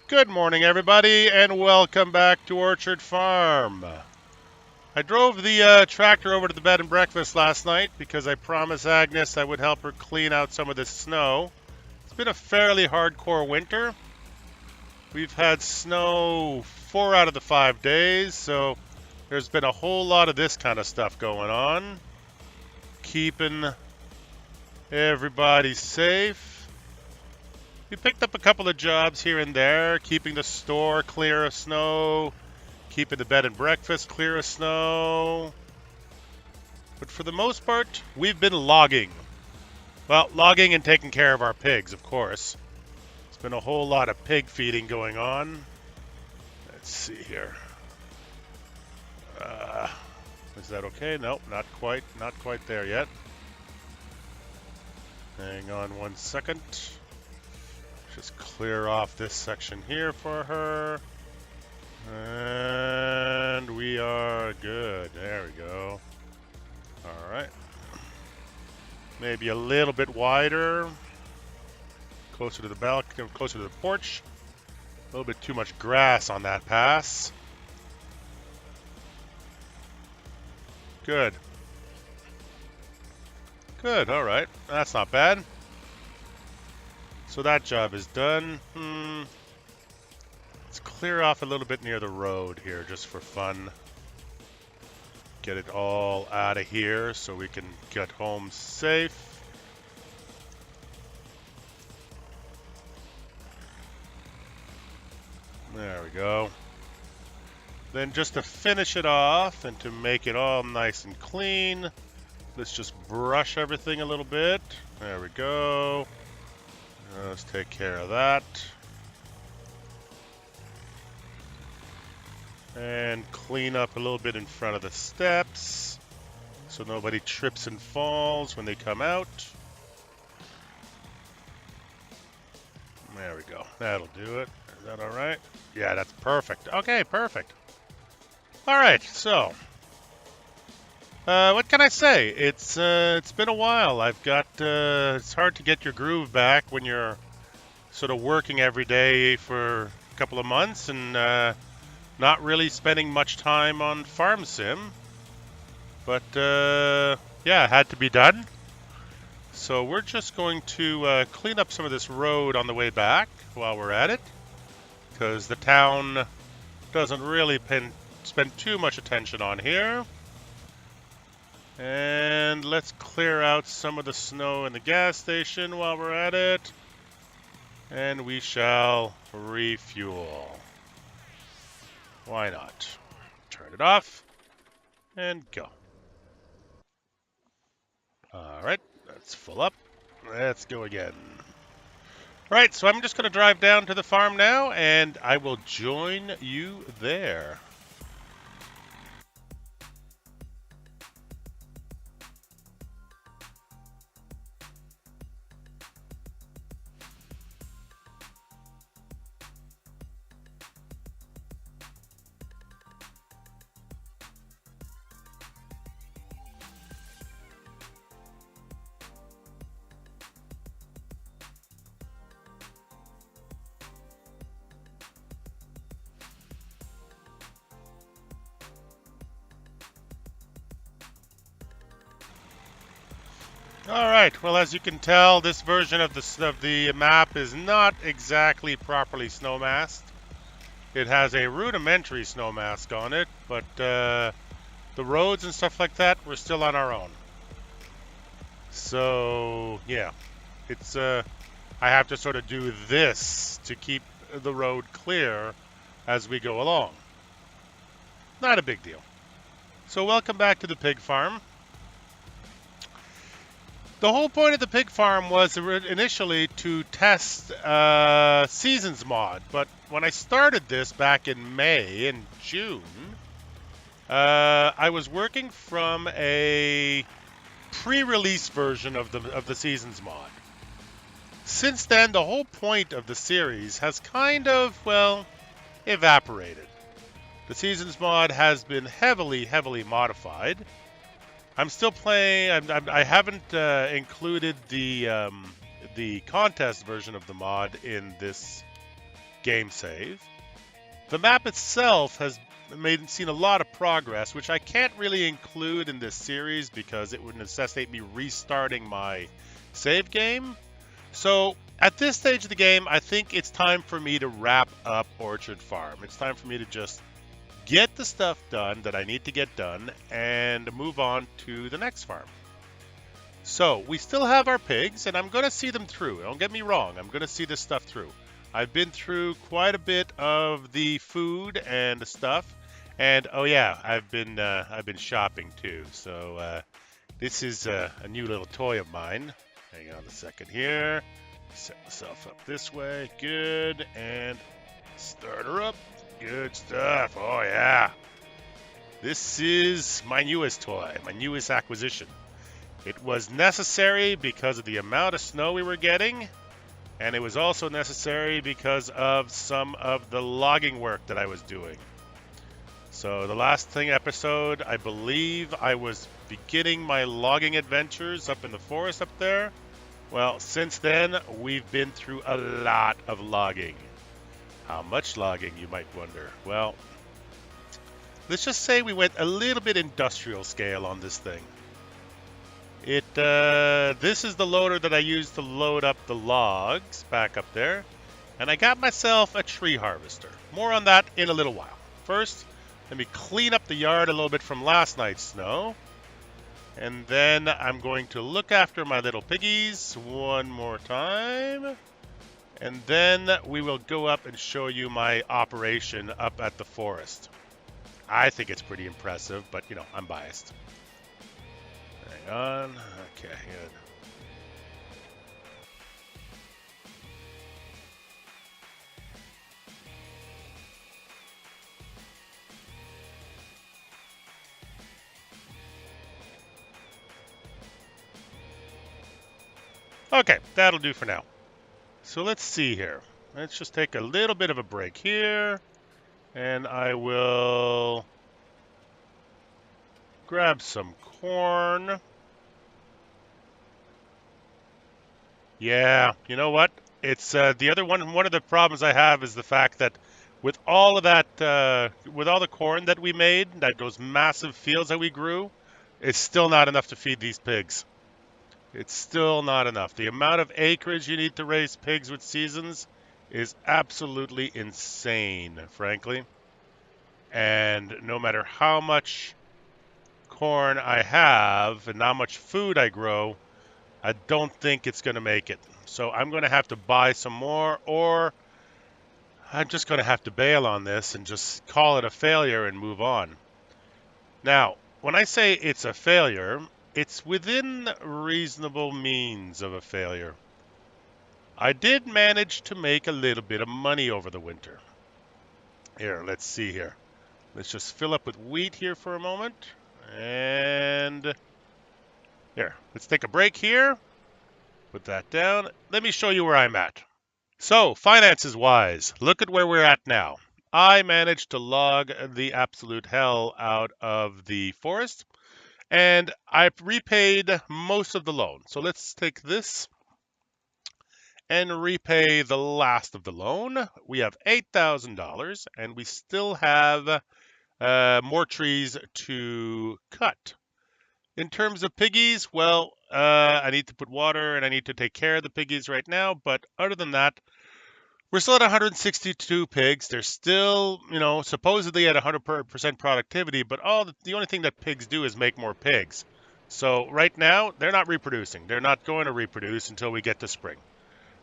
Good morning, everybody, and welcome back to Orchard Farm. I drove the tractor over to the bed and breakfast last night because I promised Agnes I would help her clean out some of this snow. It's been a fairly hardcore winter. We've had snow 4 out of the 5 days, so there's been a whole lot of this kind of stuff going on. Keeping everybody safe. We picked up a couple of jobs here and there, keeping the store clear of snow, keeping the bed and breakfast clear of snow. But for the most part, we've been logging. Well, logging and taking care of our pigs, of course. There's been a whole lot of pig feeding going on. Let's see here. Is that okay? Nope, not quite there yet. Hang on one second. Just clear off this section here for her. And we are good. There we go. All right. Maybe a little bit wider. Closer to the balcony, closer to the porch. A little bit too much grass on that pass. Good. Good, all right. That's not bad. So that job is done. Let's clear off a little bit near the road here just for fun. Get it all out of here so we can get home safe. There we go. Then just to finish it off and to make it all nice and clean, let's just brush everything a little bit. There we go. Let's take care of that. And clean up a little bit in front of the steps so nobody trips and falls when they come out. There we go. That'll do it. Is that all right? Yeah, that's perfect. Okay, perfect. All right, so what can I say? It's been a while. I've got it's hard to get your groove back when you're sort of working every day for a couple of months and not really spending much time on Farm Sim. But yeah, it had to be done. So we're just going to clean up some of this road on the way back while we're at it, because the town doesn't really spend too much attention on here. And let's clear out some of the snow in the gas station while we're at it. And we shall refuel. Why not? Turn it off and go. All right, that's full up. Let's go again. All right, so I'm just going to drive down to the farm now, and I will join you there. All right. Well, as you can tell, this version of the map is not exactly properly snow masked. It has a rudimentary snow mask on it, but the roads and stuff like that, we're still on our own. So yeah, it's I have to sort of do this to keep the road clear as we go along. Not a big deal. So welcome back to the pig farm. The whole point of the pig farm was initially to test Seasons mod, but when I started this back in May and June, I was working from a pre-release version of the Seasons mod. Since then, the whole point of the series has kind of, well, evaporated. The Seasons mod has been heavily modified. I'm still playing. I haven't included the contest version of the mod in this game save. The map itself has seen a lot of progress, which I can't really include in this series because it would necessitate me restarting my save game. So at this stage of the game, I think it's time for me to wrap up Orchard Farm. It's time for me to just get the stuff done that I need to get done and move on to the next farm. So we still have our pigs, and I'm going to see them through. Don't get me wrong, I'm going to see this stuff through. I've been through quite a bit of the food and the stuff, and oh yeah, I've been shopping too. So this is a new little toy of mine. Hang on a second here. Set myself up this way. Good, and start her up. Good stuff. Oh yeah. This is my newest toy, my newest acquisition. It was necessary because of the amount of snow we were getting, and it was also necessary because of some of the logging work that I was doing. So the last episode, I believe I was beginning my logging adventures up in the forest up there. Well, since then, we've been through a lot of logging. How much logging, you might wonder? Well, let's just say we went a little bit industrial scale on this thing. This is the loader that I used to load up the logs back up there. And I got myself a tree harvester. More on that in a little while. First, let me clean up the yard a little bit from last night's snow. And then I'm going to look after my little piggies one more time. And then we will go up and show you my operation up at the forest. I think it's pretty impressive, but, you know, I'm biased. Hang on. Okay, good. Okay, that'll do for now. So let's see here. Let's just take a little bit of a break here. And I will grab some corn. Yeah, you know what? It's the other one. One of the problems I have is the fact that with all of that, with all the corn that we made, those massive fields that we grew, it's still not enough to feed these pigs. It's still not enough. The amount of acreage you need to raise pigs with seasons is absolutely insane, frankly. And no matter how much corn I have and how much food I grow, I don't think it's going to make it. So I'm going to have to buy some more, or I'm just going to have to bail on this and just call it a failure and move on. Now, when I say it's a failure, it's within reasonable means of a failure. I did manage to make a little bit of money over the winter. Here, let's see here. Let's just fill up with wheat here for a moment. And here, let's take a break here. Put that down. Let me show you where I'm at. So, finances wise, look at where we're at now. I managed to log the absolute hell out of the forest, and I've repaid most of the loan. So let's take this and repay the last of the loan. We have $8,000, and we still have more trees to cut. In terms of piggies, well, I need to put water and I need to take care of the piggies right now. But other than that, we're still at 162 pigs. They're still, you know, supposedly at 100% productivity, but the only thing that pigs do is make more pigs. So right now, they're not reproducing. They're not going to reproduce until we get to spring.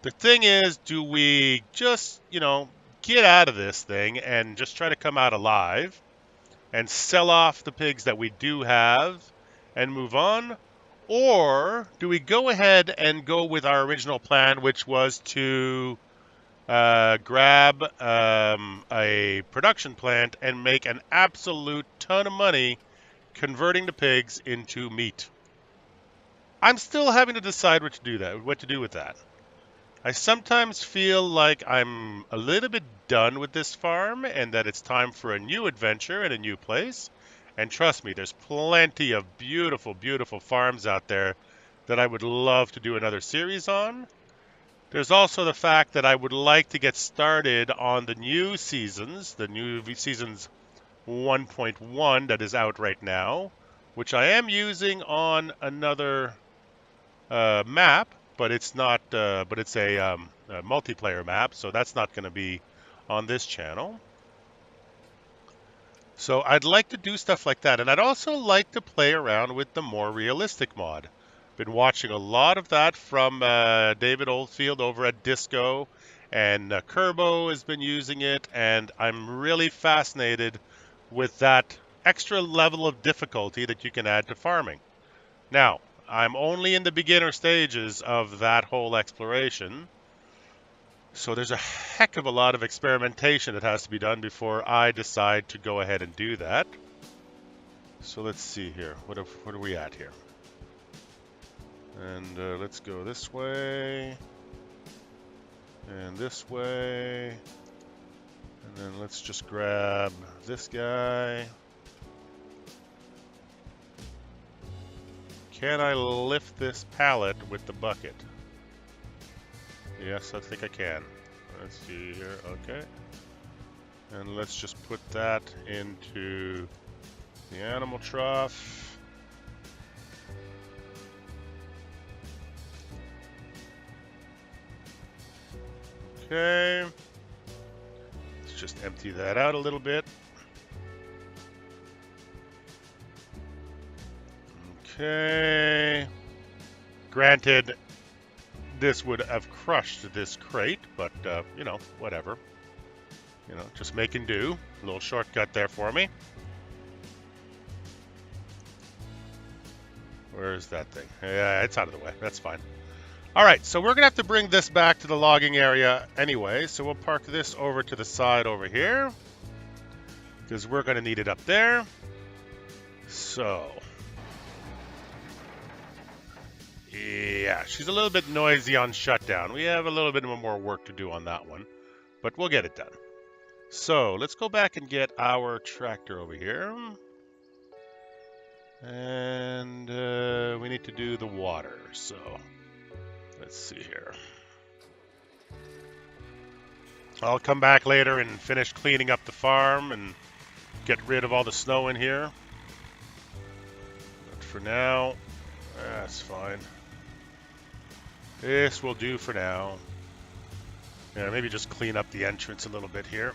The thing is, do we just, you know, get out of this thing and just try to come out alive and sell off the pigs that we do have and move on? Or do we go ahead and go with our original plan, which was to grab a production plant and make an absolute ton of money converting the pigs into meat? I'm still having to decide what to do with that. I sometimes feel like I'm a little bit done with this farm and that it's time for a new adventure and a new place. And trust me, there's plenty of beautiful, beautiful farms out there that I would love to do another series on. There's also the fact that I would like to get started on the new seasons, the new seasons 1.1 that is out right now, which I am using on another map, but it's not. But it's a multiplayer map, so that's not going to be on this channel. So I'd like to do stuff like that, and I'd also like to play around with the more realistic mod. Been watching a lot of that from David Oldfield over at Disco, and Kerbo has been using it, and I'm really fascinated with that extra level of difficulty that you can add to farming. Now, I'm only in the beginner stages of that whole exploration, so there's a heck of a lot of experimentation that has to be done before I decide to go ahead and do that. So let's see here. What are we at here? And let's go this way. And this way. And then let's just grab this guy. Can I lift this pallet with the bucket? Yes, I think I can. Let's see here. Okay. And let's just put that into the animal trough. Okay. Let's just empty that out a little bit. Okay. Granted, this would have crushed this crate, but, you know, whatever. You know, just making do. A little shortcut there for me. Where's that thing? Yeah, it's out of the way. That's fine. All right, so we're going to have to bring this back to the logging area anyway. So we'll park this over to the side over here, because we're going to need it up there. So, yeah, she's a little bit noisy on shutdown. We have a little bit more work to do on that one, but we'll get it done. So let's go back and get our tractor over here. And we need to do the water, so let's see here. I'll come back later and finish cleaning up the farm and get rid of all the snow in here. But for now, that's fine. This will do for now. Yeah, maybe just clean up the entrance a little bit here.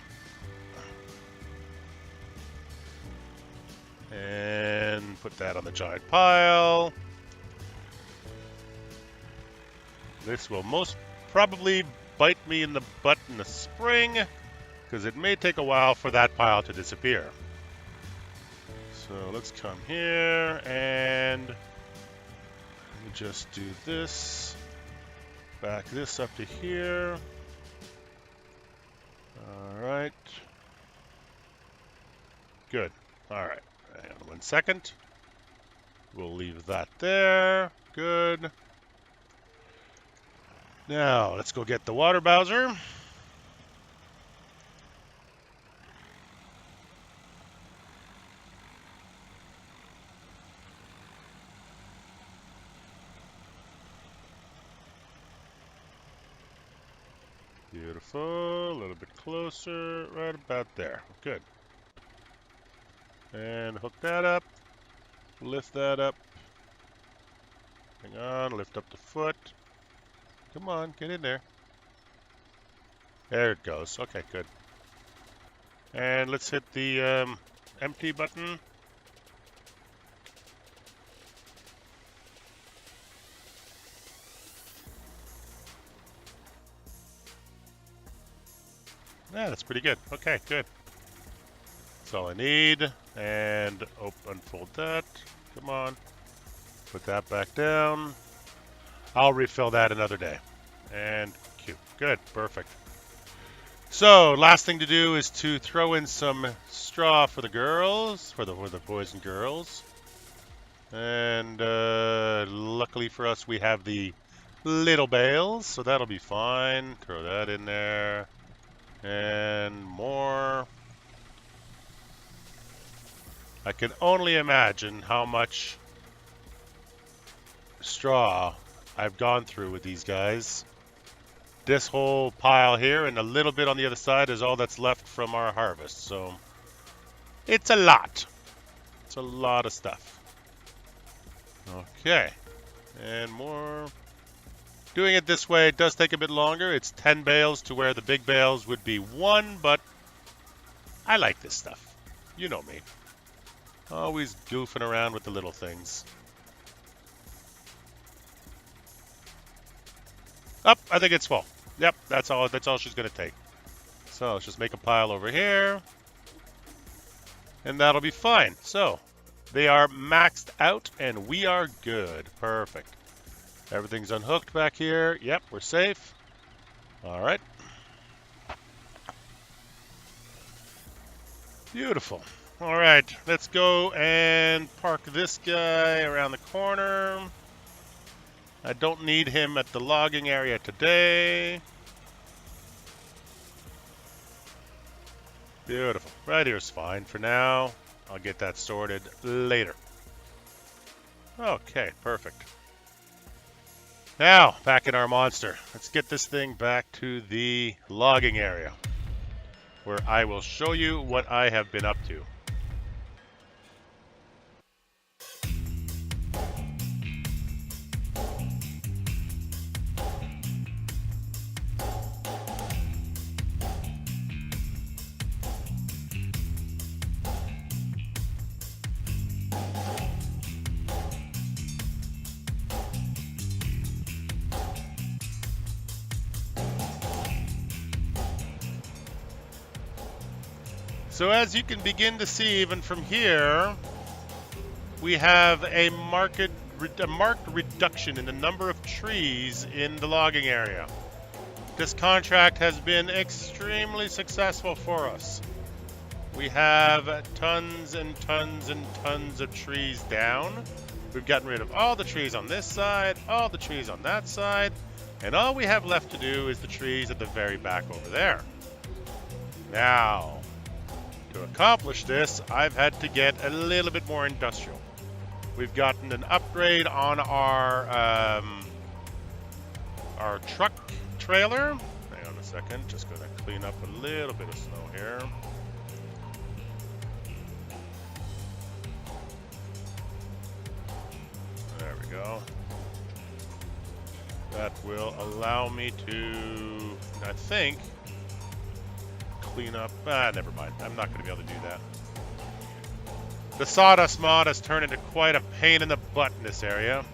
And put that on the giant pile. This will most probably bite me in the butt in the spring, because it may take a while for that pile to disappear. So let's come here and just do this. Back this up to here. All right. Good. All right. Hang on 1 second. We'll leave that there. Good. Now, let's go get the water bowser. Beautiful. A little bit closer. Right about there. Good. And hook that up. Lift that up. Hang on. Lift up the foot. Come on. Get in there. There it goes. Okay, good. And let's hit the empty button. Yeah, that's pretty good. Okay, good. That's all I need. And unfold that. Come on. Put that back down. I'll refill that another day. And cute. Good. Perfect. So, last thing to do is to throw in some straw for the girls, for the boys and girls. And luckily for us, we have the little bales, so that'll be fine. Throw that in there. And more. I can only imagine how much straw I've gone through with these guys. This whole pile here and a little bit on the other side is all that's left from our harvest. So it's a lot. It's a lot of stuff. Okay. And more. Doing it this way does take a bit longer. It's 10 bales to where the big bales would be 1, but I like this stuff. You know me. Always goofing around with the little things. Up, I think it's full. Yep, that's all she's gonna take. So let's just make a pile over here. And that'll be fine. So they are maxed out and we are good. Perfect. Everything's unhooked back here. Yep, we're safe. All right. Beautiful. All right, let's go and park this guy around the corner. I don't need him at the logging area today. Beautiful. Right here's fine for now. I'll get that sorted later. Okay, perfect. Now, back in our monster. Let's get this thing back to the logging area, where I will show you what I have been up to. So as you can begin to see, even from here, we have a marked reduction in the number of trees in the logging area. This contract has been extremely successful for us. We have tons and tons and tons of trees down. We've gotten rid of all the trees on this side, all the trees on that side, and all we have left to do is the trees at the very back over there. Now, to accomplish this, I've had to get a little bit more industrial. We've gotten an upgrade on our truck trailer. Hang on a second, just going to clean up a little bit of snow here. There we go. That will allow me to, I think, clean up. Never mind. I'm not going to be able to do that. The sawdust mod has turned into quite a pain in the butt in this area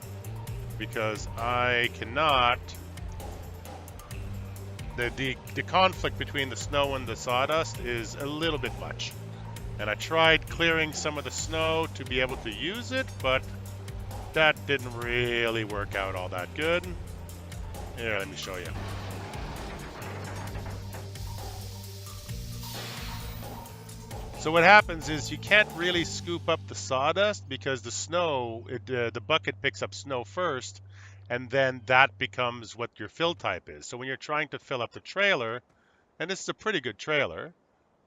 because I cannot. The conflict between the snow and the sawdust is a little bit much. And I tried clearing some of the snow to be able to use it, but that didn't really work out all that good. Here, let me show you. So what happens is you can't really scoop up the sawdust because the snow, the bucket picks up snow first, and then that becomes what your fill type is. So when you're trying to fill up the trailer, and this is a pretty good trailer,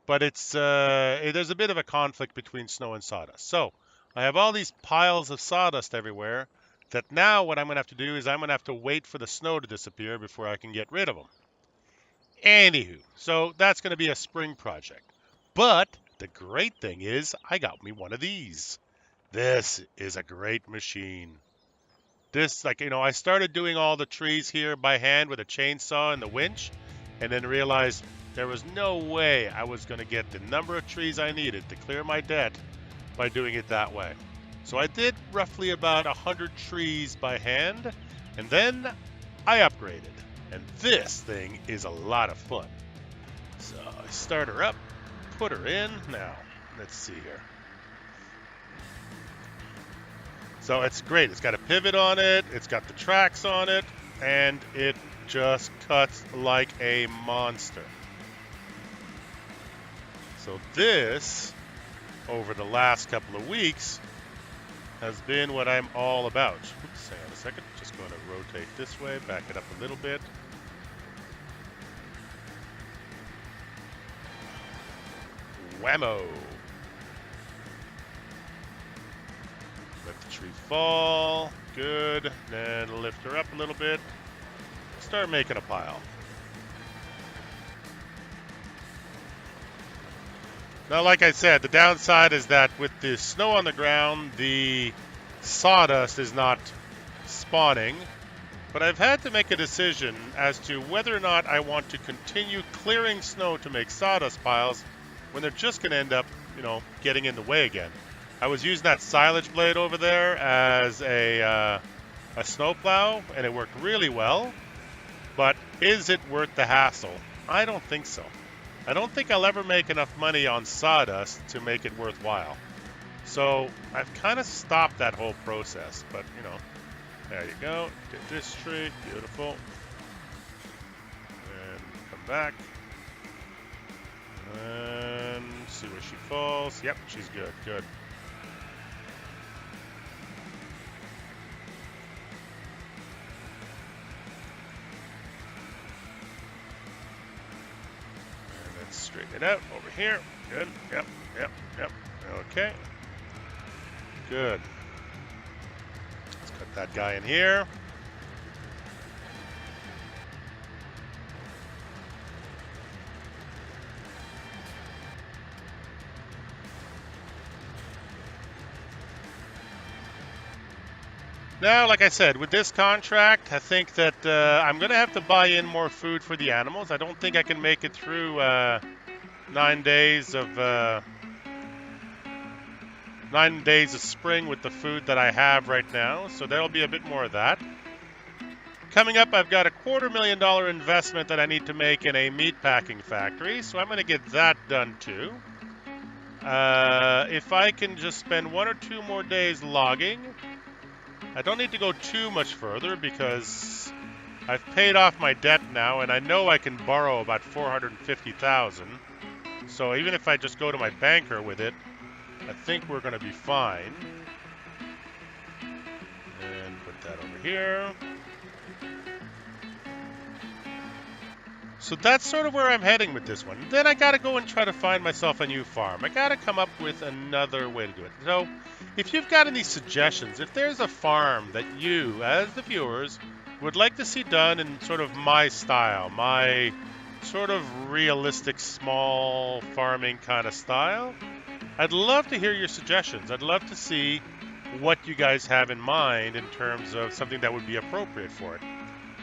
but it's there's a bit of a conflict between snow and sawdust. So I have all these piles of sawdust everywhere that now what I'm going to have to do is I'm going to have to wait for the snow to disappear before I can get rid of them. Anywho, so that's going to be a spring project. But the great thing is I got me one of these. This is a great machine. This, I started doing all the trees here by hand with a chainsaw and the winch, and then realized there was no way I was going to get the number of trees I needed to clear my debt by doing it that way. So I did roughly about 100 trees by hand, and then I upgraded. And this thing is a lot of fun. So I start her up, put her in. Now, let's see here. So it's great. It's got a pivot on it. It's got the tracks on it. And it just cuts like a monster. So this, over the last couple of weeks, has been what I'm all about. Oops, hang on a second. Just going to rotate this way, back it up a little bit. Whammo! Let the tree fall. Good. Then lift her up a little bit. Start making a pile. Now, like I said, the downside is that with the snow on the ground, the sawdust is not spawning. But I've had to make a decision as to whether or not I want to continue clearing snow to make sawdust piles when they're just going to end up, getting in the way again. I was using that silage blade over there as a snowplow, and it worked really well. But is it worth the hassle? I don't think so. I don't think I'll ever make enough money on sawdust to make it worthwhile. So I've kind of stopped that whole process, but there you go. Get this tree, beautiful. And come back. And see where she falls. Yep, she's good, good. Straighten it out over here. Good. Yep. Okay. Good. Let's cut that guy in here. Now, like I said, with this contract, I think that I'm going to have to buy in more food for the animals. I don't think I can make it through 9 days of 9 days of spring with the food that I have right now. So there'll be a bit more of that. Coming up, I've got a $250,000 investment that I need to make in a meat packing factory. So I'm going to get that done too. If I can just spend 1 or 2 more days logging, I don't need to go too much further because I've paid off my debt now, and I know I can borrow about $450,000. So even if I just go to my banker with it, I think we're going to be fine. And put that over here. So that's sort of where I'm heading with this one. Then I got to go and try to find myself a new farm. I got to come up with another way to do it. So if you've got any suggestions, if there's a farm that you, as the viewers, would like to see done in sort of my style, my sort of realistic small farming kind of style, I'd love to hear your suggestions. I'd love to see what you guys have in mind in terms of something that would be appropriate for it.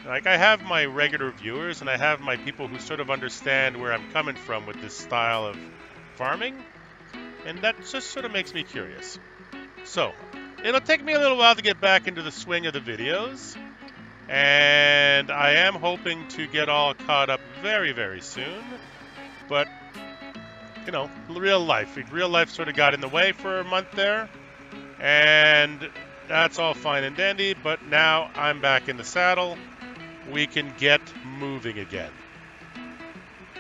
Like, I have my regular viewers and I have my people who sort of understand where I'm coming from with this style of farming, and that just sort of makes me curious. So, it'll take me a little while to get back into the swing of the videos, and I am hoping to get all caught up very, very soon, but, real life sort of got in the way for a month there, and that's all fine and dandy, but now I'm back in the saddle. We can get moving again.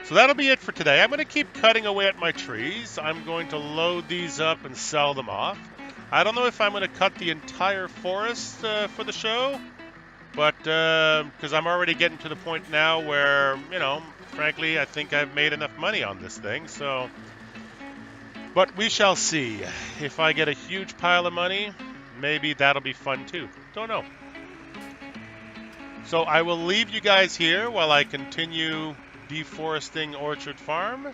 So that'll be it for today. I'm going to keep cutting away at my trees. I'm going to load these up and sell them off. I don't know if I'm going to cut the entire forest for the show, but because I'm already getting to the point now where, frankly, I think I've made enough money on this thing. So, but we shall see. If I get a huge pile of money, maybe that'll be fun too. Don't know. So I will leave you guys here while I continue deforesting Orchard Farm.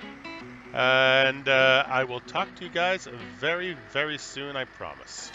And I will talk to you guys very, very soon, I promise.